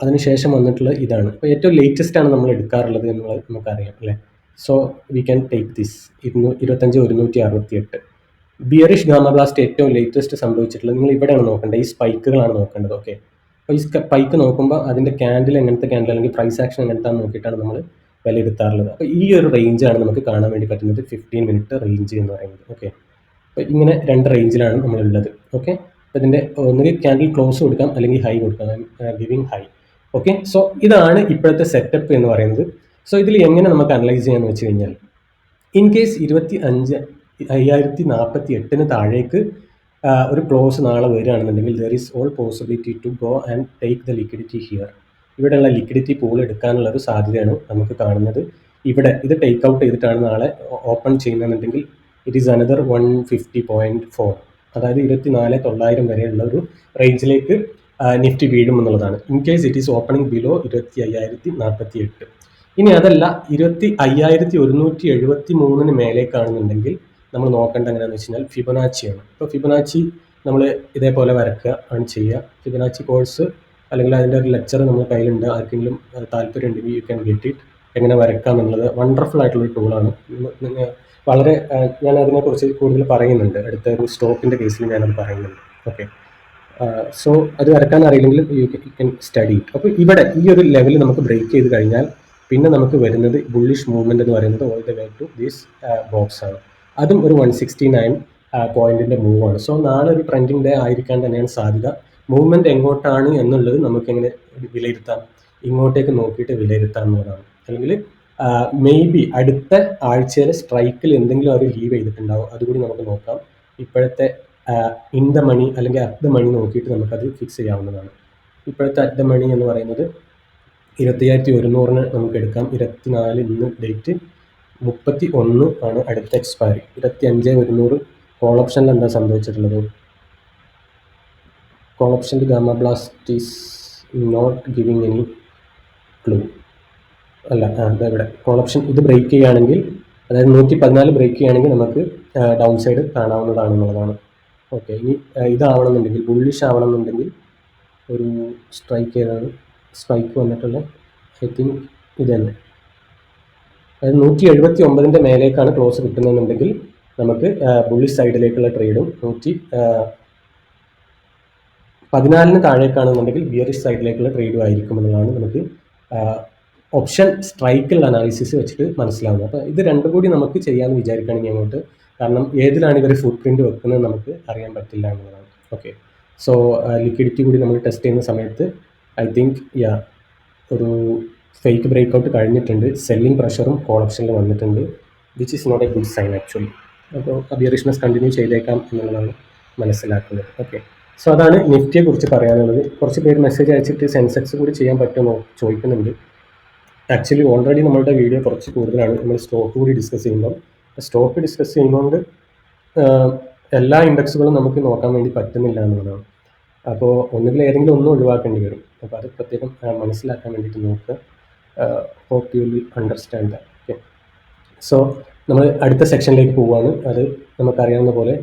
അതിനുശേഷം വന്നിട്ടുള്ള ഇതാണ്. അപ്പോൾ ഏറ്റവും ലേറ്റസ്റ്റ് ആണ് നമ്മൾ എടുക്കാറുള്ളത് എന്നുള്ളത് നമുക്കറിയാം അല്ലേ. So we can take this 25,168. Bearish gamma blast ഏറ്റവും ലേറ്റസ്റ്റ് സംഭവിച്ചിട്ടുള്ളത് നിങ്ങൾ ഇവിടെയാണ് നോക്കേണ്ടത്, ഈ സ്പൈക്കുകളാണ് നോക്കേണ്ടത്. ഓക്കെ, അപ്പോൾ ഈ സ്പൈക്ക് നോക്കുമ്പോൾ അതിൻ്റെ ക്യാൻഡിൽ എങ്ങനത്തെ ക്യാൻഡിൽ അല്ലെങ്കിൽ പ്രൈസ് ആക്ഷൻ എങ്ങനത്താന്ന് നോക്കിയിട്ടാണ് നമ്മൾ വിലയിരുത്താറുള്ളത്. അപ്പോൾ ഈ ഒരു റേഞ്ചാണ് നമുക്ക് കാണാൻ വേണ്ടി പറ്റുന്നത്, 15 മിനിറ്റ് റേഞ്ച് എന്ന് പറയുന്നത്. ഓക്കെ, അപ്പോൾ ഇങ്ങനെ 2 റേഞ്ചിലാണ് നമ്മളുള്ളത്. ഓക്കെ, അപ്പോൾ ഇതിൻ്റെ ഒന്നുകിൽ ക്യാൻഡിൽ ക്ലോസ് കൊടുക്കാം അല്ലെങ്കിൽ ഹൈ കൊടുക്കാം. Giving high. ഓക്കെ, സോ ഇതാണ് ഇപ്പോഴത്തെ സെറ്റപ്പ് എന്ന് പറയുന്നത്. സോ ഇതിൽ എങ്ങനെ നമുക്ക് അനലൈസ് ചെയ്യാമെന്ന് വെച്ച് കഴിഞ്ഞാൽ, ഇൻ കേസ് 25,048 താഴേക്ക് ഒരു ക്ലോസ് നാളെ വരികയാണെന്നുണ്ടെങ്കിൽ there is all possibility to go and take the liquidity here. ഇവിടെയുള്ള ലിക്വിഡിറ്റി പൂൾ എടുക്കാനുള്ള ഒരു സാധ്യതയാണ് നമുക്ക് കാണുന്നത്. ഇവിടെ ഇത് ടേക്ക് ഔട്ട് ചെയ്തിട്ടാണ് നാളെ ഓപ്പൺ ചെയ്യുന്നതെന്നുണ്ടെങ്കിൽ ഇറ്റ് ഈസ് അനദർ 150.4, അതായത് 24,900 വരെയുള്ള ഒരു റേഞ്ചിലേക്ക് നിഫ്റ്റി വീഴും എന്നുള്ളതാണ്. In case it is opening below 25,048. ഇനി അതല്ല 25,173 മേലേക്കാണെന്നുണ്ടെങ്കിൽ നമ്മൾ നോക്കേണ്ട എങ്ങനെയാണെന്ന് വെച്ച് കഴിഞ്ഞാൽ ഫിബൊനാച്ചിയാണ്. ഇപ്പോൾ ഫിബൊനാച്ചി നമ്മൾ ഇതേപോലെ വരക്കുക ആണ് ചെയ്യുക. ഫിബൊനാച്ചി കോഴ്സ് അല്ലെങ്കിൽ അതിൻ്റെ ഒരു ലെക്ചർ നമ്മുടെ കയ്യിലുണ്ട്. ആർക്കെങ്കിലും താല്പര്യം ഉണ്ടെങ്കിൽ യു ക്യാൻ ഗെറ്റ് ഇറ്റ്. എങ്ങനെ വരക്കാം എന്നുള്ളത് വണ്ടർഫുൾ ആയിട്ടുള്ളൊരു ടൂളാണ്. വളരെ ഞാൻ അതിനെക്കുറിച്ച് കൂടുതൽ പറയുന്നുണ്ട്, അടുത്ത ഒരു സ്റ്റോക്കിൻ്റെ കേസിൽ ഞാനത് പറയുന്നുണ്ട്. ഓക്കെ, സോ അത് വരക്കാൻ അറിയില്ലെങ്കിൽ യു ക്യാൻ സ്റ്റഡി ഇറ്റ്. അപ്പോൾ ഇവിടെ ഈ ഒരു ലെവൽ നമുക്ക് ബ്രേക്ക് ചെയ്ത് കഴിഞ്ഞാൽ പിന്നെ നമുക്ക് വരുന്നത് ബുള്ളിഷ് മൂവ്മെൻറ്റ് എന്ന് പറയുന്നത് all the way to this box ആണ്. അതും ഒരു 169 പോയിന്റിൻ്റെ മൂവാണ്. സോ നാളെ ഒരു ട്രെൻഡിങ് ഡേ ആയിരിക്കാൻ തന്നെയാണ് സാധ്യത. മൂവ്മെൻറ്റ് എങ്ങോട്ടാണ് എന്നുള്ളത് നമുക്കെങ്ങനെ വിലയിരുത്താം, ഇങ്ങോട്ടേക്ക് നോക്കിയിട്ട് വിലയിരുത്താം എന്നുള്ളതാണ്. അല്ലെങ്കിൽ മേ ബി അടുത്ത ആഴ്ചയിലെ സ്ട്രൈക്കിൽ എന്തെങ്കിലും അവർ ലീവ് ചെയ്തിട്ടുണ്ടാവും, അതുകൂടി നമുക്ക് നോക്കാം. ഇപ്പോഴത്തെ ഇൻ ദ മണി അല്ലെങ്കിൽ അറ്റ് ദ മണി നോക്കിയിട്ട് നമുക്കത് ഫിക്സ് ചെയ്യാവുന്നതാണ്. ഇപ്പോഴത്തെ അറ്റ് ദ മണി എന്ന് പറയുന്നത് 25,100 നമുക്ക് എടുക്കാം. 24 ഇന്ന് ഡേറ്റ്, 31 ആണ് അടുത്ത എക്സ്പയറി. 25,100 കോൾ ഓപ്ഷനിൽ എന്താ സംഭവിച്ചിട്ടുള്ളത്? കോൾ ഓപ്ഷനിൽ gamma blast is not giving any clue. അല്ല, ഇവിടെ കോൾ ഓപ്ഷൻ ഇത് ബ്രേക്ക് ചെയ്യുകയാണെങ്കിൽ, അതായത് 114 ബ്രേക്ക് ചെയ്യുകയാണെങ്കിൽ നമുക്ക് ഡൗൺ സൈഡ് കാണാവുന്നതാണെന്നുള്ളതാണ്. ഓക്കെ, ഇനി ഇതാവണമെന്നുണ്ടെങ്കിൽ ബുള്ളിഷ് ആവണമെന്നുണ്ടെങ്കിൽ ഒരു സ്ട്രൈക്ക് ഏതാണ് സ്പൈക്ക് വന്നിട്ടുള്ള, ഐ തിങ്ക് ഇത് തന്നെ. അതായത് 179 മേലേക്കാണ് ക്ലോസ് കിട്ടുന്നതെന്നുണ്ടെങ്കിൽ നമുക്ക് ബുള്ളിഷ് സൈഡിലേക്കുള്ള ട്രേഡും, 114 താഴേക്കാണെന്നുണ്ടെങ്കിൽ ബിയറിഷ് സൈഡിലേക്കുള്ള ട്രേഡും ആയിരിക്കും എന്നുള്ളതാണ് നമുക്ക് ഓപ്ഷൻ സ്ട്രൈക്കുള്ള അനാലിസിസ് വെച്ചിട്ട് മനസ്സിലാവുന്നത്. അപ്പോൾ ഇത് രണ്ടും കൂടി നമുക്ക് ചെയ്യാമെന്ന് വിചാരിക്കുകയാണെങ്കിൽ അങ്ങോട്ട്, കാരണം ഏതിലാണ് ഇവർ ഫുട് പ്രിൻറ്റ് വെക്കുന്നത് നമുക്ക് അറിയാൻ പറ്റില്ല എന്നുള്ളതാണ്. ഓക്കെ, സോ ലിക്വിഡിറ്റി കൂടി നമ്മൾ ടെസ്റ്റ് ചെയ്യുന്ന സമയത്ത് ഐ തിങ്ക് ഒരു ഫേക്ക് ബ്രേക്ക്ഔട്ട് കഴിഞ്ഞിട്ടുണ്ട്, സെല്ലിംഗ് പ്രഷറും കോൾ ഓപ്ഷനിൽ വന്നിട്ടുണ്ട്, which is not a good sign actually. അപ്പോൾ ബിയറിഷ്നെസ് കണ്ടിന്യൂ ചെയ്തേക്കാം എന്നുള്ളതാണ് മനസ്സിലാക്കുന്നത്. ഓക്കെ, സോ അതാണ് നിഫ്റ്റിയെ കുറിച്ച് പറയാനുള്ളത്. കുറച്ച് പേര് മെസ്സേജ് അയച്ചിട്ട് സെൻസെക്സ് കൂടി ചെയ്യാൻ പറ്റുമോ ചോദിക്കുന്നുണ്ട്. ആക്ച്വലി ഓൾറെഡി നമ്മളുടെ വീഡിയോ കുറച്ച് കൂടുതലാണ്. നമ്മൾ സ്റ്റോക്ക് കൂടി ഡിസ്കസ് ചെയ്യുമ്പോൾ, സ്റ്റോക്ക് ഡിസ്കസ് ചെയ്യുന്നതുകൊണ്ട് എല്ലാ ഇൻഡെക്സുകളും നമുക്ക് നോക്കാൻ വേണ്ടി പറ്റുന്നില്ല എന്നുള്ളതാണ്. അപ്പോൾ ഒന്നുകിൽ ഏതെങ്കിലും ഒന്നും ഒഴിവാക്കേണ്ടി വരും. അപ്പോൾ അത് പ്രത്യേകം മനസ്സിലാക്കാൻ വേണ്ടിയിട്ട് നോക്കുക. Hope you will understand that. Okay, so നമ്മൾ അടുത്ത സെക്ഷനിലേക്ക് പോവുകയാണ്. അത് നമുക്കറിയാവുന്ന പോലെ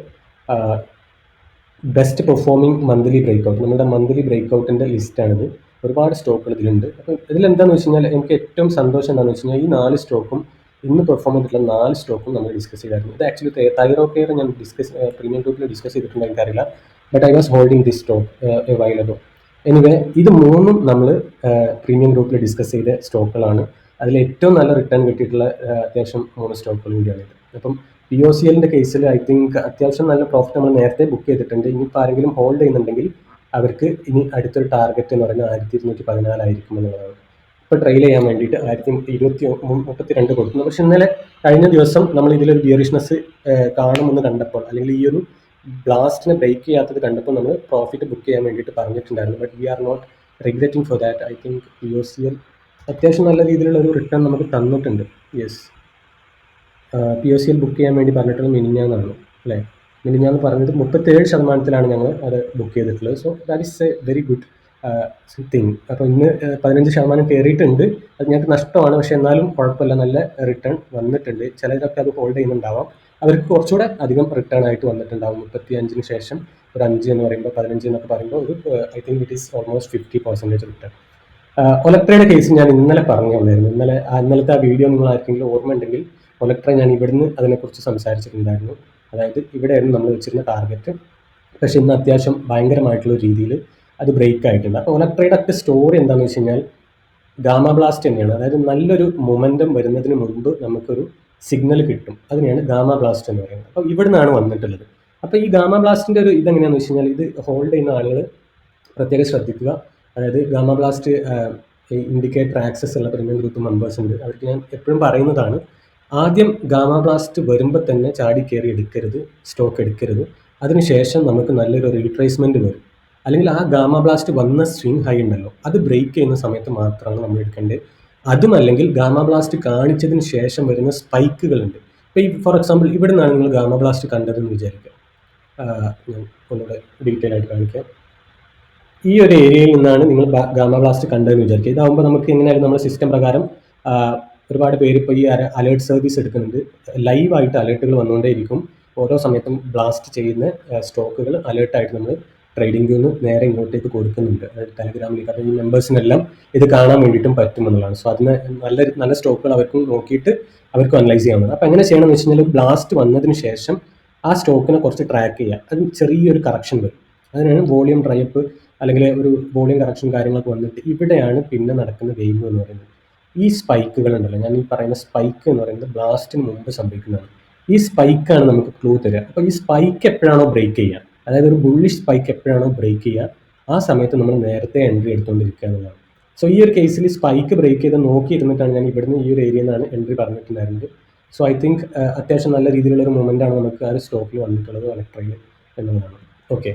ബെസ്റ്റ് പെർഫോമിംഗ് മന്ത്ലി ബ്രേക്ക്ഔട്ട്, നമ്മുടെ മന്ത്ലി ബ്രേക്ക്ഔട്ടിൻ്റെ ലിസ്റ്റാണിത്. ഒരുപാട് സ്റ്റോക്കുകൾ ഇതിലുണ്ട്. അപ്പോൾ ഇതിലെന്താണെന്ന് വെച്ച് കഴിഞ്ഞാൽ എനിക്ക് ഏറ്റവും സന്തോഷം എന്താണെന്ന് വെച്ച് കഴിഞ്ഞാൽ ഈ 4 സ്റ്റോക്കും ഇന്ന് പെർഫോം ചെയ്തിട്ടുള്ള 4 സ്റ്റോക്കും നമ്മൾ ഡിസ്കസ് ചെയ്തായിരുന്നു. ഇത് ആക്ച്വലി തൈറോ കെയർ ഞാൻ പ്രീമിയം ഗ്രൂപ്പിൽ ഡിസ്കസ് ചെയ്തിട്ടുണ്ടോ എനിക്കറിയില്ല, but I was holding this stock A while ago. Anyway ഇത് മൂന്നും നമ്മൾ പ്രീമിയം ഗ്രൂപ്പിൽ ഡിസ്കസ് ചെയ്ത സ്റ്റോക്കുകളാണ്. അതിൽ ഏറ്റവും നല്ല റിട്ടേൺ കിട്ടിയിട്ടുള്ള അത്യാവശ്യം 3 സ്റ്റോക്കുകൾ കൂടിയാണിത്. അപ്പം POCLൻ്റെ കേസിൽ ഐ തിങ്ക് അത്യാവശ്യം നല്ല പ്രോഫിറ്റ് നമ്മൾ നേരത്തെ ബുക്ക് ചെയ്തിട്ടുണ്ട്. ഇനിയിപ്പോൾ ആരെങ്കിലും ഹോൾഡ് ചെയ്യുന്നുണ്ടെങ്കിൽ അവർക്ക് ഇനി അടുത്തൊരു ടാർഗറ്റ് എന്ന് പറയുന്നത് 1214 ആയിരിക്കും എന്നുള്ളതാണ്. ഇപ്പോൾ ട്രെയിൽ ചെയ്യാൻ വേണ്ടിയിട്ട് 1032 കൊടുക്കുന്നു. പക്ഷെ ഇന്നലെ കഴിഞ്ഞ ദിവസം നമ്മൾ ഇതിലൊരു ബിയറിഷ്നെസ് കാണുമെന്ന് കണ്ടപ്പോൾ, അല്ലെങ്കിൽ ഈ ഒരു ബ്ലാസ്റ്റിനെ ബ്രേക്ക് ചെയ്യാത്തത് കണ്ടപ്പോൾ നമ്മൾ പ്രോഫിറ്റ് ബുക്ക് ചെയ്യാൻ വേണ്ടിയിട്ട് പറഞ്ഞിട്ടുണ്ടായിരുന്നു. But we are not regretting for that. I think POCL അത്യാവശ്യം നല്ല രീതിയിലുള്ള ഒരു റിട്ടേൺ നമുക്ക് തന്നിട്ടുണ്ട്. യെസ്, POCL ബുക്ക് ചെയ്യാൻ വേണ്ടി പറഞ്ഞിട്ടുള്ളത് മിനിഞ്ഞാന്നാണ് അല്ലേ? മിനിഞ്ഞാന്ന് പറഞ്ഞത് 37% ഞങ്ങൾ അത് ബുക്ക് ചെയ്തിട്ടുള്ളത്. So that is A very good thing. അപ്പോൾ ഇന്ന് 15% കയറിയിട്ടുണ്ട്. അത് ഞങ്ങൾക്ക് നഷ്ടമാണ്, പക്ഷേ എന്നാലും കുഴപ്പമില്ല, നല്ല റിട്ടേൺ വന്നിട്ടുണ്ട്. ചിലരൊക്കെ അത് ഹോൾഡ് ചെയ്യുന്നുണ്ടാവാം, അവർക്ക് കുറച്ചുകൂടെ അധികം റിട്ടേൺ ആയിട്ട് വന്നിട്ടുണ്ടാവും. 35 ശേഷം ഒരു 5 എന്ന് പറയുമ്പോൾ 15 എന്നൊക്കെ പറയുമ്പോൾ ഒരു I think it is almost 50% return. ഒലക്ട്രയുടെ കേസ് ഞാൻ ഇന്നലെ പറഞ്ഞുള്ളായിരുന്നു. ഇന്നലത്തെ ആ വീഡിയോ നിങ്ങൾ ആർക്കെങ്കിലും ഓർമ്മ ഉണ്ടെങ്കിൽ ഒലക്ട്ര ഞാൻ ഇവിടുന്ന് അതിനെക്കുറിച്ച് സംസാരിച്ചിട്ടുണ്ടായിരുന്നു. അതായത് ഇവിടെയായിരുന്നു നമ്മൾ വെച്ചിരുന്ന ടാർഗറ്റ്. പക്ഷെ ഇന്ന് അത്യാവശ്യം ഭയങ്കരമായിട്ടുള്ള രീതിയിൽ അത് ബ്രേക്ക് ആയിട്ടുണ്ട്. അപ്പോൾ ഒലക്ട്രയുടെ ഒക്കെ സ്റ്റോറി എന്താണെന്ന് വെച്ച് കഴിഞ്ഞാൽ ഗാമ ബ്ലാസ്റ്റ് തന്നെയാണ്. അതായത് നല്ലൊരു മൊമെൻറ്റം വരുന്നതിന് മുമ്പ് നമുക്കൊരു സിഗ്നൽ കിട്ടും. അതിനെയാണ് ഗാമ ബ്ലാസ്റ്റ് എന്ന് പറയുന്നത്. അപ്പോൾ ഇവിടെ നിന്നാണ് വന്നിട്ടുള്ളത്. അപ്പോൾ ഈ ഗാമ ബ്ലാസ്റ്റിൻ്റെ ഒരു ഇതെങ്ങനെയാണെന്ന് വെച്ച് കഴിഞ്ഞാൽ ഇത് ഹോൾഡ് ചെയ്യുന്ന ആളുകൾ പ്രത്യേകം ശ്രദ്ധിക്കുക. അതായത് ഗാമ ബ്ലാസ്റ്റ് ഇൻഡിക്കേറ്റർ ആക്സസ് ഉള്ള പ്രീമിയം ഗ്രൂപ്പ് മെമ്പേഴ്സ് ഉണ്ട്. അവർക്ക് ഞാൻ എപ്പോഴും പറയുന്നതാണ്, ആദ്യം ഗാമ ബ്ലാസ്റ്റ് വരുമ്പോൾ തന്നെ ചാടി കയറി എടുക്കരുത്, സ്റ്റോക്ക് എടുക്കരുത്. അതിനുശേഷം നമുക്ക് നല്ലൊരു റീട്രേസ്മെൻറ്റ് വരും. അല്ലെങ്കിൽ ആ ഗാമ ബ്ലാസ്റ്റ് വന്ന സ്വിംഗ് ഹൈ ഉണ്ടല്ലോ, അത് ബ്രേക്ക് ചെയ്യുന്ന സമയത്ത് മാത്രമാണ് നമ്മൾ എടുക്കേണ്ടത്. അതുമല്ലെങ്കിൽ ഗാമ ബ്ലാസ്റ്റ് കാണിച്ചതിന് ശേഷം വരുന്ന സ്പൈക്കുകളുണ്ട്. ഇപ്പോൾ ഈ ഫോർ എക്സാമ്പിൾ ഇവിടെ നിന്നാണ് നിങ്ങൾ ഗാമ ബ്ലാസ്റ്റ് കണ്ടതെന്ന് വിചാരിക്കുക. ഞാൻ ഒന്നുകൂടെ ഡീറ്റെയിൽ ആയിട്ട് കാണിക്കാം. ഈ ഒരു ഏരിയയിൽ നിന്നാണ് നിങ്ങൾ ഗാമ ബ്ലാസ്റ്റ് കണ്ടതെന്ന് വിചാരിക്കുക. ഇതാകുമ്പോൾ നമുക്ക് എങ്ങനെയായാലും നമ്മുടെ സിസ്റ്റം പ്രകാരം ഒരുപാട് പേര് ഇപ്പോൾ ഈ അലേർട്ട് സർവീസ് എടുക്കുന്നുണ്ട്. ലൈവായിട്ട് അലേർട്ടുകൾ വന്നുകൊണ്ടേയിരിക്കും. ഓരോ സമയത്തും ബ്ലാസ്റ്റ് ചെയ്യുന്ന സ്റ്റോക്കുകൾ അലേർട്ടായിട്ട് നമ്മൾ ട്രേഡിംഗ് വ്യൂന്ന് നേരെ ഇങ്ങോട്ടേക്ക് കൊടുക്കുന്നുണ്ട്. അതായത് ടെലഗ്രാമിലേക്ക്. അപ്പോൾ ഈ മെമ്പേഴ്സിനെല്ലാം ഇത് കാണാൻ വേണ്ടിയിട്ടും പറ്റുമെന്നുള്ളതാണ്. സോ അതിന് നല്ല സ്റ്റോക്കുകൾ അവർക്കും നോക്കിയിട്ട് അവർക്കും അനലൈസ് ചെയ്യാവുന്നതാണ്. അപ്പോൾ എങ്ങനെ ചെയ്യണമെന്ന് വെച്ച് കഴിഞ്ഞാൽ ഒരു ബ്ലാസ്റ്റ് വന്നതിന് ശേഷം ആ സ്റ്റോക്കിനെ കുറച്ച് ട്രാക്ക് ചെയ്യുക. അതിന് ചെറിയൊരു കറക്ഷൻ വരും. അതിനാണ് വോളിയം ഡ്രൈപ്പ് അല്ലെങ്കിൽ ഒരു വോളിയം കറക്ഷൻ കാര്യങ്ങളൊക്കെ വന്നിട്ട് ഇവിടെയാണ് പിന്നെ നടക്കുന്ന ഗെയിം എന്ന് പറയുന്നത്. ഈ സ്പൈക്കുകൾ ഉണ്ടല്ലോ, ഞാൻ ഈ പറയുന്ന സ്പൈക്ക് എന്ന് പറയുന്നത് ബ്ലാസ്റ്റിന് മുമ്പ് സംഭവിക്കുന്നതാണ്. ഈ സ്പൈക്കാണ് നമുക്ക് ക്ലൂ തരിക. അപ്പോൾ ഈ സ്പൈക്ക് എപ്പോഴാണോ ബ്രേക്ക് ചെയ്യുക, അതായത് ഒരു ബുള്ളിഷ് സ്പൈക്ക് എപ്പോഴാണോ ബ്രേക്ക് ചെയ്യുക, ആ സമയത്ത് നമ്മൾ നേരത്തെ എൻട്രി എടുത്തുകൊണ്ടിരിക്കുക എന്നുള്ളതാണ്. സോ ഈ ഒരു കേസിൽ സ്പൈക്ക് ബ്രേക്ക് ചെയ്ത് നോക്കിയിരുന്നിട്ടാണ് ഞാൻ ഇവിടുന്ന് ഈ ഒരു ഏരിയയിൽ നിന്നാണ് എൻട്രി പറഞ്ഞിട്ടുണ്ടായിരുന്നത്. സോ ഐ തിങ്ക് അത്യാവശ്യം നല്ല രീതിയിലുള്ള ഒരു മൊമെൻ്റാണ് നമുക്ക് ആ ഒരു സ്റ്റോക്കിൽ വന്നിട്ടുള്ളത്, ഇലക്ട്രയിൽ എന്നുള്ളതാണ്. ഓക്കെ,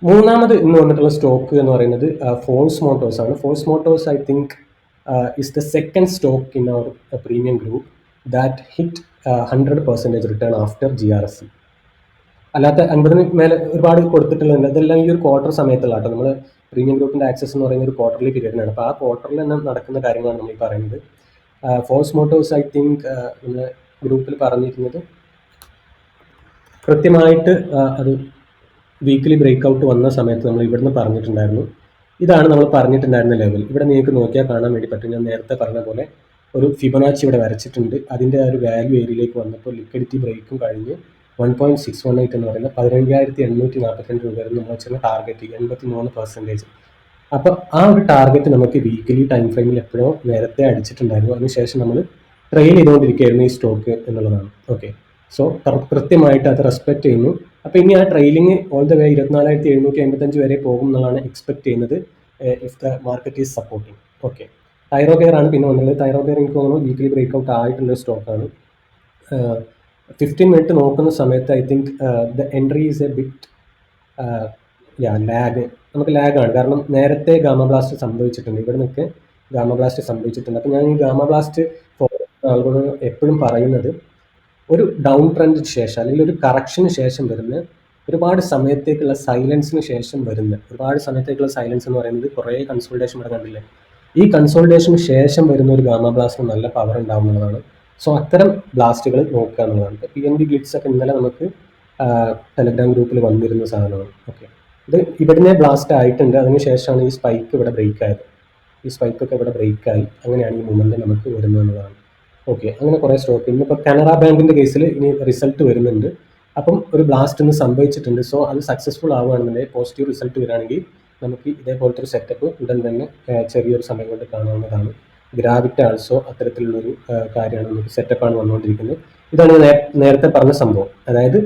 മൂന്നാമത് ഇന്ന് വന്നിട്ടുള്ള സ്റ്റോക്ക് എന്ന് പറയുന്നത് ഫോഴ്സ് മോട്ടോഴ്സ് ആണ്. Force Motors I think is the second stock in our premium group that hit 100% return after GRSE. അല്ലാത്ത 50 മേലെ ഒരുപാട് കൊടുത്തിട്ടുള്ളത്. ഇതെല്ലാം ഈ ഒരു ക്വാർട്ടർ സമയത്തുള്ള കേട്ടോ. നമ്മൾ പ്രീമിയം ഗ്രൂപ്പിൻ്റെ ആക്സസ് എന്ന് പറയുന്ന ഒരു ക്വാർട്ടർലി പീരീഡിനാണ്. അപ്പോൾ ആ ക്വാർട്ടറിൽ തന്നെ നടക്കുന്ന കാര്യങ്ങളാണ് നമ്മൾ ഈ പറയുന്നത്. ഫോഴ്സ് മോട്ടോഴ്സ് ഐ തിങ്ക് നമ്മൾ ഗ്രൂപ്പിൽ പറഞ്ഞിരുന്നത് കൃത്യമായിട്ട് അത് വീക്കിലി ബ്രേക്ക് ഔട്ട് വന്ന സമയത്ത് നമ്മൾ ഇവിടുന്ന് പറഞ്ഞിട്ടുണ്ടായിരുന്നു. ഇതാണ് നമ്മൾ പറഞ്ഞിട്ടുണ്ടായിരുന്ന ലെവൽ. ഇവിടെ നിങ്ങൾക്ക് നോക്കിയാൽ കാണാൻ വേണ്ടി പറ്റും. ഞാൻ നേരത്തെ പറഞ്ഞ പോലെ ഒരു ഫിബൊനാച്ചി ഇവിടെ വരച്ചിട്ടുണ്ട്. അതിൻ്റെ ആ ഒരു വാല്യൂ ഏരിയയിലേക്ക് വന്നപ്പോൾ ലിക്വിഡിറ്റി ബ്രേക്കും കഴിഞ്ഞ് 1.618 എന്ന് പറയുന്ന 15,842 രൂപയായിരുന്നു നമ്മൾ വെച്ചിരുന്ന ടാർഗറ്റ്, 83%. അപ്പോൾ ആ ഒരു ടാർഗറ്റ് നമുക്ക് വീക്കിലി ടൈം ഫ്രെയിമിൽ എപ്പോഴോ നേരത്തെ അടിച്ചിട്ടുണ്ടായിരുന്നു. അതിനുശേഷം നമ്മൾ ട്രെയിൽ ചെയ്തുകൊണ്ടിരിക്കുകയായിരുന്നു ഈ സ്റ്റോക്ക് എന്നുള്ളതാണ്. ഓക്കെ, സോ കൃത്യമായിട്ട് അത് റെസ്പെക്ട് ചെയ്യുന്നു. അപ്പോൾ ഇനി ആ ട്രെയിലിംഗ് ഓൾ ദ വേ 24,755 വരെ പോകും എന്നുള്ളതാണ് എക്സ്പെക്ട് ചെയ്യുന്നത്, if the market is supporting. Okay, Thyrocare ആണ് പിന്നെ വന്നത്. തൈറോകെയർ എനിക്ക് തോന്നുന്നു വീക്കിലി ബ്രേക്ക് ഔട്ട് ആയിട്ടുള്ള സ്റ്റോക്കാണ്. 15 മിനിറ്റ് നോക്കുന്ന സമയത്ത് I think the entry is A bit lag. നമുക്ക് ലാഗാണ്, കാരണം നേരത്തെ ഗാമ ബ്ലാസ്റ്റ് സംഭവിച്ചിട്ടുണ്ട്. ഇവിടെ നിന്നൊക്കെ ഗാമ ബ്ലാസ്റ്റ് സംഭവിച്ചിട്ടുണ്ട്. അപ്പോൾ ഞാൻ ഈ ഗാമ ബ്ലാസ്റ്റ് ആളുകളോട് എപ്പോഴും പറയുന്നത്, ഒരു ഡൗൺ ട്രെൻഡിന് ശേഷം അല്ലെങ്കിൽ ഒരു കറക്ഷന് ശേഷം വരുന്ന ഒരുപാട് സമയത്തേക്കുള്ള സൈലൻസിന് ശേഷം വരുന്ന സൈലൻസ് എന്ന് പറയുന്നത് കുറേ കൺസോൾട്ടേഷൻ ഇവിടെ കണ്ടില്ലേ. ഈ കൺസോൾട്ടേഷന് ശേഷം വരുന്ന ഒരു ഗാമ ബ്ലാസ്റ്റിന് നല്ല പവർ ഉണ്ടാവുന്നതാണ്. സോ അത്തരം ബ്ലാസ്റ്റുകൾ നോക്കുക എന്നുള്ളതാണ്. PNB ഗ്ലിറ്റ്സ് ഒക്കെ ഇന്നലെ നമുക്ക് ടെലഗ്രാം ഗ്രൂപ്പിൽ വന്നിരുന്ന സാധനമാണ്. ഓക്കെ, ഇത് ഇവിടുന്ന് ബ്ലാസ്റ്റ് ആയിട്ടുണ്ട്. അതിനുശേഷമാണ് ഈ സ്പൈക്ക് ഇവിടെ ബ്രേക്ക് ആയത്. ഈ സ്പൈക്കൊക്കെ ഇവിടെ ബ്രേക്കായി, അങ്ങനെയാണ് ഈ മൂവ്മെൻറ്റ് നമുക്ക് വരുന്നതെന്നതാണ്. ഓക്കെ, അങ്ങനെ കുറേ സ്റ്റോക്ക്. ഇന്നിപ്പോൾ കാനറ ബാങ്കിൻ്റെ കേസിൽ ഇനി റിസൾട്ട് വരുന്നുണ്ട്. അപ്പം ഒരു ബ്ലാസ്റ്റ് ഇന്ന് സംഭവിച്ചിട്ടുണ്ട്. സോ അത് സക്സസ്ഫുൾ ആവുകയാണെന്നുണ്ടെങ്കിൽ, പോസിറ്റീവ് റിസൾട്ട് വരികയാണെങ്കിൽ നമുക്ക് ഇതേപോലത്തെ ഒരു സെറ്റപ്പ് ഉടൻ തന്നെ ചെറിയൊരു സമയം കൊണ്ട് കാണാവുന്നതാണ്. ഗ്രാവിറ്റ ആൾസോ അത്തരത്തിലുള്ളൊരു കാര്യമാണ്, നമുക്ക് സെറ്റപ്പാണ് വന്നുകൊണ്ടിരിക്കുന്നത്. ഇതാണ് നേരത്തെ പറഞ്ഞ സംഭവം. അതായത്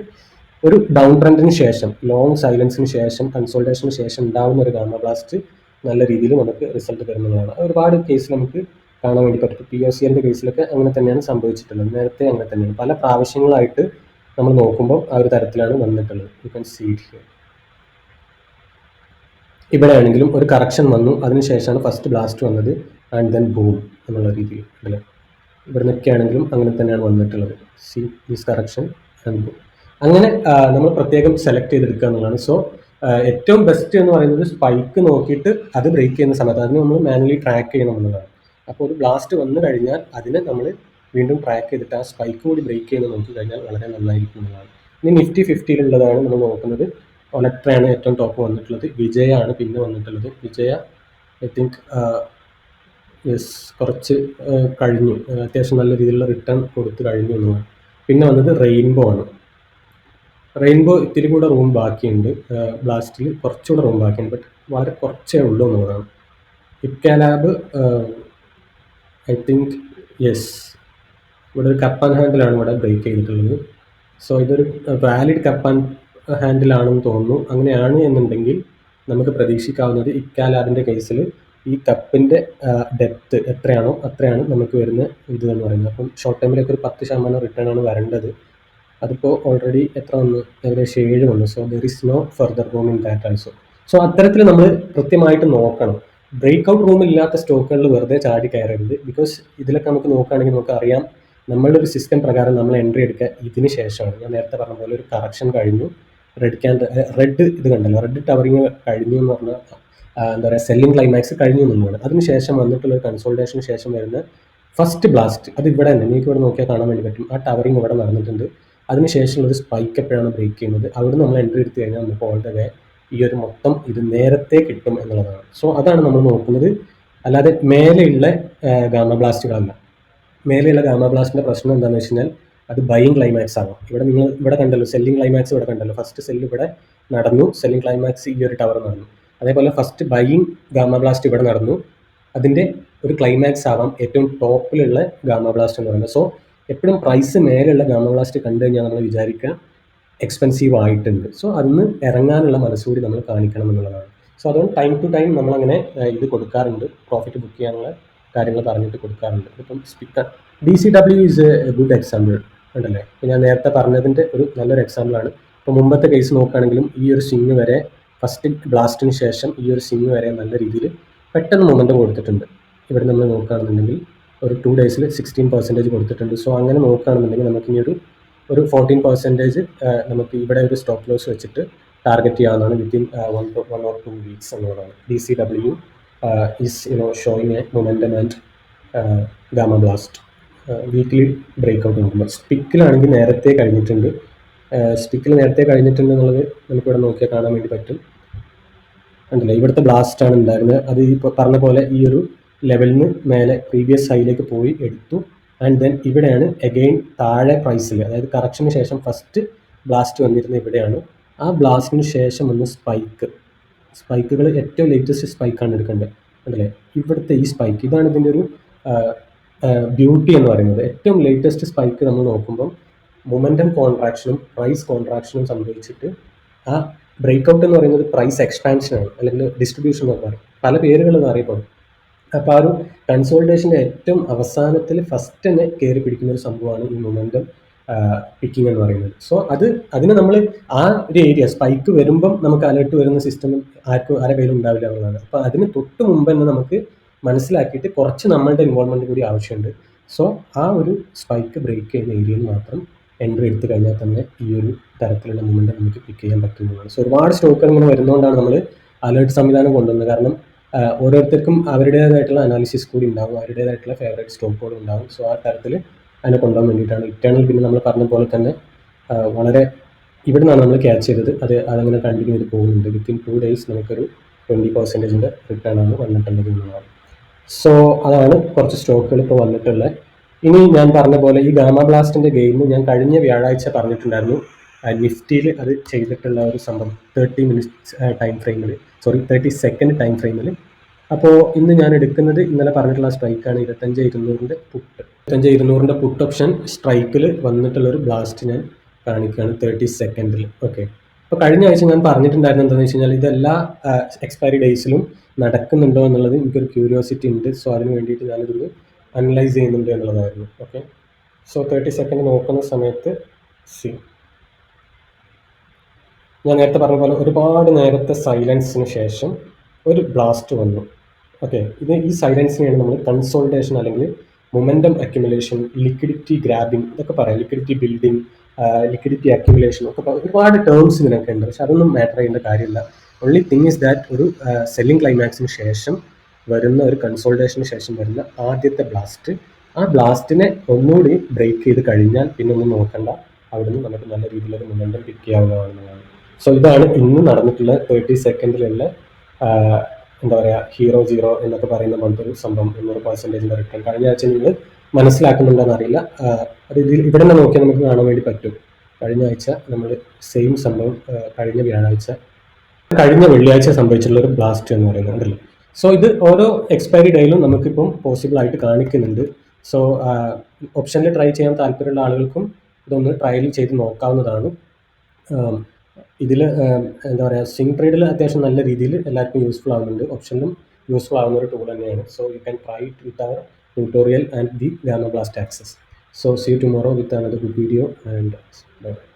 ഒരു ഡൗൺ ട്രെൻഡിന് ശേഷം, ലോങ് സൈലൻസിന് ശേഷം, കൺസോൾട്ടേഷന് ശേഷം ഉണ്ടാകുന്ന ഒരു ഗാമ ബ്ലാസ്റ്റ് നല്ല രീതിയിൽ നമുക്ക് റിസൾട്ട് തരുന്നതാണ്. ഒരുപാട് കേസ് നമുക്ക് കാണാൻ വേണ്ടി പറ്റും. POCL കേസിലൊക്കെ അങ്ങനെ തന്നെയാണ് സംഭവിച്ചിട്ടുള്ളത്. നേരത്തെ അങ്ങനെ തന്നെയാണ്, പല പ്രാവശ്യങ്ങളായിട്ട് നമ്മൾ നോക്കുമ്പോൾ ആ ഒരു തരത്തിലാണ് വന്നിട്ടുള്ളത്. You can see it here. ഇവിടെ ആണെങ്കിലും ഒരു കറക്ഷൻ വന്നു, അതിനുശേഷമാണ് ഫസ്റ്റ് ബ്ലാസ്റ്റ് വന്നത്, ആൻഡ് ദെൻ ബൂം എന്നുള്ള രീതിയിൽ അല്ലേ. ഇവിടെ നിന്നൊക്കെ ആണെങ്കിലും അങ്ങനെ തന്നെയാണ് വന്നിട്ടുള്ളത്. See this correction and boom. അങ്ങനെ നമ്മൾ പ്രത്യേകം സെലക്ട് ചെയ്തെടുക്കുക എന്നുള്ളതാണ്. സോ ഏറ്റവും ബെസ്റ്റ് എന്ന് പറയുന്നത് സ്പൈക്ക് നോക്കിയിട്ട് അത് ബ്രേക്ക് ചെയ്യുന്ന സമയത്ത് അതിന് നമ്മൾ മാനുവലി ട്രാക്ക് ചെയ്യണം എന്നുള്ളതാണ്. അപ്പോൾ ഒരു ബ്ലാസ്റ്റ് വന്നു കഴിഞ്ഞാൽ അതിനെ നമ്മൾ വീണ്ടും ട്രാക്ക് ചെയ്തിട്ട് ആ സ്പൈക്ക് കൂടി ബ്രേക്ക് ചെയ്യുന്നത് നോക്കി കഴിഞ്ഞാൽ വളരെ നന്നായിരിക്കും എന്നുള്ളതാണ്. ഇനി Nifty 50-ലുള്ളതാണ് നമ്മൾ നോക്കുന്നത്. ഒലക്ട്രയാണ് ഏറ്റവും ടോപ്പ് വന്നിട്ടുള്ളത്. വിജയ ആണ് പിന്നെ വന്നിട്ടുള്ളത്. വിജയ ഐ തിങ്ക് യെസ്, കുറച്ച് കഴിഞ്ഞു. അത്യാവശ്യം നല്ല രീതിയിലുള്ള റിട്ടേൺ കൊടുത്ത് കഴിഞ്ഞു എന്നുള്ളതാണ്. പിന്നെ വന്നത് റെയിൻബോ ആണ്. റെയിൻബോ ഇത്തിരി കൂടെ റൂം ബാക്കിയുണ്ട്. ബ്ലാസ്റ്റിൽ കുറച്ചുകൂടെ റൂം ബാക്കിയുണ്ട്, ബട്ട് വളരെ കുറച്ചേ ഉള്ളൂ എന്നുള്ളതാണ്. Ipca lab I think yes, ഇവിടെ ഒരു കപ്പ് ആൻഡ് ഹാൻഡിലാണ് ഇവിടെ ബ്രേക്ക് ചെയ്തിട്ടുള്ളത്. സോ ഇതൊരു വാലിഡ് കപ്പ് ആൻഡ് ഹാൻഡിലാണെന്ന് തോന്നുന്നു. അങ്ങനെയാണ് എന്നുണ്ടെങ്കിൽ നമുക്ക് പ്രതീക്ഷിക്കാവുന്നത് ഇക്ക ലാബിൻ്റെ കേസിൽ ഈ കപ്പിൻ്റെ ഡെപ്ത് എത്രയാണോ അത്രയാണ് നമുക്ക് വരുന്ന ഇത് എന്ന് പറയുന്നത്. അപ്പം ഷോർട്ട് ടൈമിലേക്ക് ഒരു 10% റിട്ടേൺ ആണ് വരേണ്ടത്. അതിപ്പോൾ ഓൾറെഡി എത്ര വന്നു? ഏകദേശം 7 വന്നു. So there is no further room in that also. So അത്തരത്തിൽ നമ്മൾ കൃത്യമായിട്ട് നോക്കണം. ബ്രേക്ക് ഔട്ട് റൂം ഇല്ലാത്ത സ്റ്റോക്കുകളിൽ വെറുതെ ചാടി കയറരുത്. ബിക്കോസ് ഇതിലൊക്കെ നമുക്ക് നോക്കുകയാണെങ്കിൽ നമുക്ക് അറിയാം, നമ്മളുടെ ഒരു സിസ്റ്റം പ്രകാരം നമ്മൾ എൻട്രി എടുക്കുക ഇതിന് ശേഷമാണ്. ഞാൻ നേരത്തെ പറഞ്ഞ പോലെ ഒരു കറക്ഷൻ കഴിഞ്ഞു, റെഡ് ഇത് കണ്ടല്ലോ, റെഡ് ടവറിങ് കഴിഞ്ഞു എന്ന് പറഞ്ഞാൽ എന്താ പറയുക, സെല്ലിംഗ് ക്ലൈമാക്സ് കഴിഞ്ഞു എന്നുള്ളതാണ്. അതിനുശേഷം വന്നിട്ടുള്ള ഒരു കൺസോൾട്ടേഷന് ശേഷം വരുന്ന ഫസ്റ്റ് ബ്ലാസ്റ്റ് അത് ഇവിടെ തന്നെ നിങ്ങൾക്ക് ഇവിടെ നോക്കിയാൽ കാണാൻ വേണ്ടി പറ്റും. ആ ടവറിങ് ഇവിടെ നടന്നിട്ടുണ്ട്. അതിനുശേഷമുള്ള ഒരു സ്പൈക്ക് എപ്പോഴാണ് ബ്രേക്ക് ചെയ്യുന്നത്, അവിടെ നമ്മൾ എൻട്രി എടുത്തു കഴിഞ്ഞാൽ നമുക്ക് ഓൾ ദ വേ ഈ ഒരു മൊത്തം ഇത് നേരത്തെ കിട്ടും എന്നുള്ളതാണ്. സോ അതാണ് നമ്മൾ നോക്കുന്നത്, അല്ലാതെ മേലെയുള്ള ഗാമ ബ്ലാസ്റ്റുകളല്ല. മേലെയുള്ള ഗാമ ബ്ലാസ്റ്റിൻ്റെ പ്രശ്നം എന്താണെന്ന് വെച്ച് കഴിഞ്ഞാൽ അത് ബൈയിങ് ക്ലൈമാക്സ് ആകും. ഇവിടെ നിങ്ങൾ ഇവിടെ കണ്ടല്ലോ, സെല്ലിംഗ് ക്ലൈമാക്സ് ഇവിടെ കണ്ടല്ലോ. ഫസ്റ്റ് സെല്ല് ഇവിടെ നടന്നു, സെല്ലിംഗ് ക്ലൈമാക്സ് ഈ ഒരു ടവർ നടന്നു. അതേപോലെ ഫസ്റ്റ് ബൈയിങ് ഗാമ ബ്ലാസ്റ്റ് ഇവിടെ നടന്നു, അതിൻ്റെ ഒരു ക്ലൈമാക്സ് ആവാം ഏറ്റവും ടോപ്പിലുള്ള ഗാമ ബ്ലാസ്റ്റ് എന്ന് പറയുന്നത്. സോ എപ്പോഴും പ്രൈസ് മേലെയുള്ള ഗാമ ബ്ലാസ്റ്റ് കണ്ടു കഴിഞ്ഞാൽ നമ്മൾ വിചാരിക്കുക എക്സ്പെൻസീവ് ആയിട്ടുണ്ട്. സോ അതിന് ഇറങ്ങാനുള്ള മനസ്സുകൂടി നമ്മൾ കാണിക്കണം എന്നുള്ളതാണ്. സോ അതുകൊണ്ട് ടൈം ടു ടൈം നമ്മളങ്ങനെ ഇത് കൊടുക്കാറുണ്ട്, പ്രോഫിറ്റ് ബുക്ക് ചെയ്യാനുള്ള കാര്യങ്ങൾ പറഞ്ഞിട്ട് കൊടുക്കാറുണ്ട്. ഇപ്പം സ്പിക്കർ DCW is A good example ഉണ്ടല്ലേ. ഇപ്പം ഞാൻ നേരത്തെ പറഞ്ഞതിൻ്റെ ഒരു നല്ലൊരു എക്സാമ്പിളാണ്. ഇപ്പോൾ മുമ്പത്തെ കേസ് നോക്കുകയാണെങ്കിലും ഈ ഒരു സ്വിങ് വരെ ഫസ്റ്റ് ബ്ലാസ്റ്റിന് ശേഷം ഈ ഒരു സ്വിങ് വരെ നല്ല രീതിയിൽ പെട്ടെന്ന് മൊമെൻറ്റം കൊടുത്തിട്ടുണ്ട്. ഇവിടെ നമ്മൾ നോക്കുകയാണെന്നുണ്ടെങ്കിൽ ഒരു 2 ഡേയ്സിൽ 16% കൊടുത്തിട്ടുണ്ട്. സോ അങ്ങനെ നോക്കുകയാണെന്നുണ്ടെങ്കിൽ നമുക്കിനി ഒരു 14% നമുക്ക് ഇവിടെ ഒരു സ്റ്റോപ്പ് ലോസ് വെച്ചിട്ട് ടാർഗറ്റ് ചെയ്യാവുന്നതാണ് വിത്തിൻ 1 or 2 വീക്സ് എന്നുള്ളതാണ്. DCW is showing a momentum and gamma blast weekly break out നോക്കുമ്പോൾ. സ്പിക്കിലാണെങ്കിൽ നേരത്തെ കഴിഞ്ഞിട്ടുണ്ട്. സ്പിക്കിൽ നേരത്തെ കഴിഞ്ഞിട്ടുണ്ട് എന്നുള്ളത് നമുക്കിവിടെ നോക്കിയാൽ കാണാൻ വേണ്ടി പറ്റും. ഉണ്ടല്ലോ, ഇവിടുത്തെ ബ്ലാസ്റ്റാണ് ഉണ്ടായിരുന്നത്. അത് ഈ പറഞ്ഞ പോലെ ഈ ഒരു ലെവലിൽ നിന്ന് മേലെ പ്രീവിയസ് ഹൈയിലേക്ക് പോയി എടുത്തു. ആൻഡ് ദെൻ ഇവിടെയാണ് അഗെയിൻ താഴെ പ്രൈസിൽ, അതായത് കറക്ഷന് ശേഷം ഫസ്റ്റ് ബ്ലാസ്റ്റ് വന്നിരുന്നത് ഇവിടെയാണ്. ആ ബ്ലാസ്റ്റിന് ശേഷം വന്ന് സ്പൈക്കുകൾ ഏറ്റവും ലേറ്റസ്റ്റ് സ്പൈക്കാണ് എടുക്കേണ്ടത്. ഉണ്ടല്ലേ, ഇവിടുത്തെ ഈ സ്പൈക്ക്, ഇതാണ് ഇതിൻ്റെ ഒരു ബ്യൂട്ടി എന്ന് പറയുന്നത്. ഏറ്റവും ലേറ്റസ്റ്റ് സ്പൈക്ക് നമ്മൾ നോക്കുമ്പം മൊമെൻറ്റം കോൺട്രാക്ഷനും പ്രൈസ് കോൺട്രാക്ഷനും സംഭവിച്ചിട്ട് ആ ബ്രേക്ക് ഔട്ട് എന്ന് പറയുന്നത് പ്രൈസ് എക്സ്പാൻഷനാണ്, അല്ലെങ്കിൽ ഡിസ്ട്രിബ്യൂഷൻ എന്ന് പറയും, പല പേരുകളെന്ന് അറിയപ്പെടും. അപ്പോൾ ആ ഒരു കൺസോൾട്ടേഷൻ്റെ ഏറ്റവും അവസാനത്തിൽ ഫസ്റ്റ് തന്നെ കയറി പിടിക്കുന്ന ഒരു സംഭവമാണ് ഈ മൊമെൻറ്റം പിക്കിംഗ് എന്ന് പറയുന്നത്. സോ അതിന് നമ്മൾ ആ ഒരു ഏരിയ സ്പൈക്ക് വരുമ്പം നമുക്ക് അലേർട്ട് വരുന്ന സിസ്റ്റം ആരുടെ കയ്യിലും ഉണ്ടാവില്ല എന്നുള്ളതാണ്. അപ്പോൾ അതിന് തൊട്ട് മുമ്പ് തന്നെ നമുക്ക് മനസ്സിലാക്കിയിട്ട് കുറച്ച് നമ്മളുടെ ഇൻവോൾവ്മെൻറ്റ് കൂടി ആവശ്യമുണ്ട്. സോ ആ ഒരു സ്പൈക്ക് ബ്രേക്ക് ചെയ്യുന്ന ഏരിയയിൽ മാത്രം എൻട്രി എടുത്തു കഴിഞ്ഞാൽ തന്നെ ഈ ഒരു തരത്തിലുള്ള മൊമെൻറ്റം നമുക്ക് പിക്ക് ചെയ്യാൻ പറ്റുന്നതാണ്. സോ ഒരുപാട് സ്റ്റോക്കുകൾ ഇങ്ങനെ വരുന്നതുകൊണ്ടാണ് നമ്മൾ അലേർട്ട് സംവിധാനം കൊണ്ടുവന്നത്. കാരണം ഓരോരുത്തർക്കും അവരുടേതായിട്ടുള്ള അനാലിസിസ് കൂടി ഉണ്ടാകും, അവരുടേതായിട്ടുള്ള ഫേവറേറ്റ് സ്റ്റോക്കുകളും ഉണ്ടാകും. സോ ആ തരത്തിൽ അതിനെ കൊണ്ടുപോകാൻ വേണ്ടിയിട്ടാണ്. ഇറ്റേണൽ പിന്നെ നമ്മൾ പറഞ്ഞ പോലെ തന്നെ വളരെ ഇവിടെ നിന്നാണ് നമ്മൾ ക്യാച്ച് ചെയ്തത്. അതങ്ങനെ കണ്ടിന്യൂ ചെയ്ത് പോകുന്നുണ്ട്. വിത്തിൻ 2 ഡേയ്സ് നമുക്കൊരു 20% റിട്ടേൺ ആണ് വന്നിട്ടുള്ളത് എന്നുള്ളതാണ്. സോ അതാണ് കുറച്ച് സ്റ്റോക്കുകൾ ഇപ്പോൾ വന്നിട്ടുള്ളത്. ഇനി ഞാൻ പറഞ്ഞ പോലെ ഈ ഗാമ ബ്ലാസ്റ്റിൻ്റെ ഗെയിം ഞാൻ കഴിഞ്ഞ വ്യാഴാഴ്ച പറഞ്ഞിട്ടുണ്ടായിരുന്നു. നിഫ്റ്റിയിൽ അത് ചെയ്തിട്ടുള്ള ഒരു സംഭവം 30 സെക്കൻഡ് ടൈം ഫ്രെയിമിൽ. അപ്പോൾ ഇന്ന് ഞാൻ എടുക്കുന്നത് ഇന്നലെ പറഞ്ഞിട്ടുള്ള സ്ട്രൈക്കാണ് 25,200 പുട്ട്. 25,200 പുട്ട് ഓപ്ഷൻ സ്ട്രൈക്കിൽ വന്നിട്ടുള്ളൊരു ബ്ലാസ്റ്റ് ഞാൻ കാണിക്കുകയാണ് 30 സെക്കൻഡിൽ. ഓക്കെ, അപ്പോൾ കഴിഞ്ഞ ആഴ്ച ഞാൻ പറഞ്ഞിട്ടുണ്ടായിരുന്നു എന്താണെന്ന് വെച്ച് കഴിഞ്ഞാൽ ഇതെല്ലാ എക്സ്പയറി ഡേയ്സിലും നടക്കുന്നുണ്ടോ എന്നുള്ളത് എനിക്കൊരു ക്യൂരിയോസിറ്റി ഉണ്ട്. സോ അതിന് വേണ്ടിയിട്ട് ഞാനിതൊന്ന് അനലൈസ് ചെയ്യുന്നുണ്ട് എന്നുള്ളതായിരുന്നു. ഓക്കെ, സോ 30 സെക്കൻഡ് നോക്കുന്ന സമയത്ത് ഞാൻ നേരത്തെ പറഞ്ഞ പോലെ ഒരുപാട് നേരത്തെ സൈലൻസിന് ശേഷം ഒരു ബ്ലാസ്റ്റ് വന്നു. ഓക്കെ, ഈ സൈലൻസിനെയാണ് നമ്മൾ കൺസോൾട്ടേഷൻ അല്ലെങ്കിൽ മൊമെൻറ്റം അക്യുമുലേഷൻ, ലിക്വിഡിറ്റി ഗ്രാബിങ് ഇതൊക്കെ പറയാം, ലിക്വിഡിറ്റി ബിൽഡിങ്, ലിക്വിഡിറ്റി അക്യുമുലേഷൻ ഒക്കെ ഒരുപാട് ടേംസ് ഇതിനൊക്കെ ഉണ്ട്. പക്ഷെ അതൊന്നും മാറ്റർ ചെയ്യേണ്ട കാര്യമില്ല. ഓൺലി തിങ് ഇസ് ദാറ്റ് ഒരു സെല്ലിംഗ് ക്ലൈമാക്സിന് ശേഷം വരുന്ന ഒരു കൺസോൾട്ടേഷന് ശേഷം വരുന്ന ആദ്യത്തെ ബ്ലാസ്റ്റ്, ആ ബ്ലാസ്റ്റിനെ ഒന്നുകൂടി ബ്രേക്ക് ചെയ്ത് കഴിഞ്ഞാൽ പിന്നെ ഒന്നും നോക്കണ്ട, അവിടുന്ന് നമുക്ക് നല്ല രീതിയിലൊരു മൊമെൻറ്റം പിക്ക് ചെയ്യാവുന്നതാണ്. സോ ഇതാണ് ഇന്ന് നടന്നിട്ടുള്ള 30 സെക്കൻഡിലുള്ള എന്താ പറയുക, ഹീറോ സീറോ എന്നൊക്കെ പറയുന്ന പോലത്തെ ഒരു സംഭവം 100% റിട്ടേൺ കഴിഞ്ഞ ആഴ്ച നിങ്ങൾ മനസ്സിലാക്കുന്നുണ്ടോയെന്ന് അറിയില്ല. അത് ഇവിടെ നിന്ന് നോക്കിയാൽ നമുക്ക് കാണാൻ വേണ്ടി പറ്റും. കഴിഞ്ഞ ആഴ്ച നമ്മൾ സെയിം സംഭവം കഴിഞ്ഞ വെള്ളിയാഴ്ച സംഭവിച്ചിട്ടുള്ള ഒരു ബ്ലാസ്റ്റ് എന്ന് പറയുന്നുണ്ടല്ലോ. സോ ഇത് ഓരോ എക്സ്പയറി ഡേയിലും നമുക്കിപ്പം പോസിബിൾ ആയിട്ട് കാണിക്കുന്നുണ്ട്. സോ ഓപ്ഷനിൽ ട്രൈ ചെയ്യാൻ താല്പര്യമുള്ള ആളുകൾക്കും ഇതൊന്ന് ട്രയൽ ചെയ്ത് നോക്കാവുന്നതാണ്. ഇതിൽ എന്താ പറയുക, സ്വിംഗ് ട്രേഡിൽ അത്യാവശ്യം നല്ല രീതിയിൽ എല്ലാവർക്കും യൂസ്ഫുൾ ആവുന്നുണ്ട്. ഓപ്ഷനിലും യൂസ്ഫുൾ ആവുന്ന ഒരു ടൂൾ തന്നെയാണ്. So you can try it with our tutorial and the gamma blast access. So see you tomorrow with another good video, and bye.